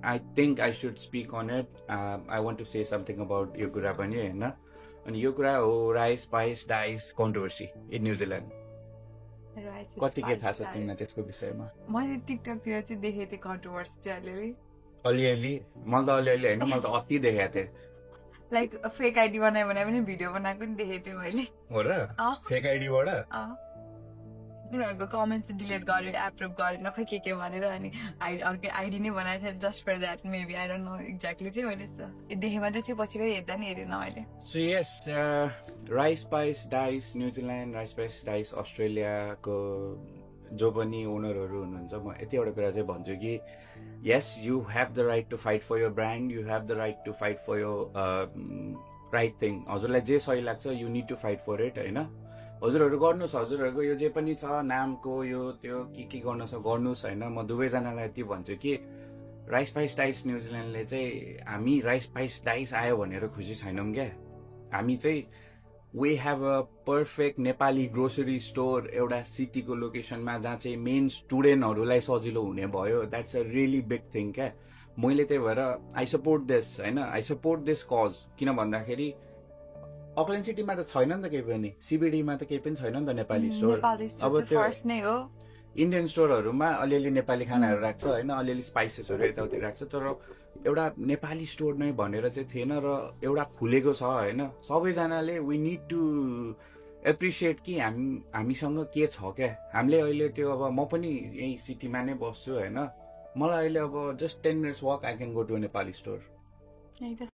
I think I should speak on it. I want to say something about यो कुरा पनि हैन अनि यो कुरा हो rice spice dice controversy in New Zealand. कति के थाहा छ तिमीलाई त्यसको विषयमा? मैले टिकटकतिर चाहिँ देखेँ त्यो कन्ट्रोभर्सी चाहिँ अलिअलि मैले त अलिअलि हैन मैले त अति देखेको थिएँ लाइक फेक आइडी बनाए भने पनि भिडियो बनाएको नि देखेको थिएँ मैले हो र फेक आइडीबाट उनीहरूको कमेन्ट्स डिलिट गर्यो एप्रुभ गरेन खै के भनेर अनि अर्को आइडी नै बनाएको थिएँ just for that maybe I don't know exactly चाहिँ मैले देखेँ मात्रै थियो पछि गएर हेर्दा नि हेरेन मैले so yes rice spice dice New Zealand rice spice dice अस्ट्रेलियाको जो पनि ओनरहरू हुनुहुन्छ म यति एउटा कुरा चाहिँ भन्छु कि yes you have the right to fight for your brand you have the right to fight for your right thing हजुरलाई जे सही लाग्छ you need to fight for it हैन हजुरहरू गर्नुस् हजुरहरूको यो जे पनि छ नामको यो त्यो के गर्न छ गर्नुस् हैन म दुवैजनालाई यति भन्छु कि राइस स्पाइस डाइस न्युजिल्यान्डले चाहिँ हामी राइस स्पाइस डाइस आयो भनेर खुसी छैनौं क्या हामी चाहिँ we have a perfect Nepali grocery store एउटा सिटीको लोकेसनमा जहाँ चाहिँ मेन स्टुडेन्टहरूलाई सजिलो हुने भयो that's a really big thing क्या मैले त्यही भएर आई सपोर्ट दिस हैन आई सपोर्ट दिस कज किन भन्दाखेरि अकल्यान्ड सिटीमा त छैन नि त केही पनि सिबिडीमा त केही पनि छैन नि त नेपाली स्टोर अब त्यो फर्स्ट नै हो इन्डियन स्टोरहरूमा अलिअलि नेपाली खानाहरू राख्छ हैन अलिअलि स्पाइसेसहरू यताउति राख्छ तर एउटा नेपाली स्टोर नै भनेर चाहिँ थिएन र एउटा खुलेको छ हैन सबैजनाले वी निड टु एप्रिसिएट कि हामीसँग के छ क्या हामीले अहिले त्यो अब म पनि यही सिटीमा नै बस्छु हैन मलाई अहिले अब just 10 minutes walk I can go to Nepali store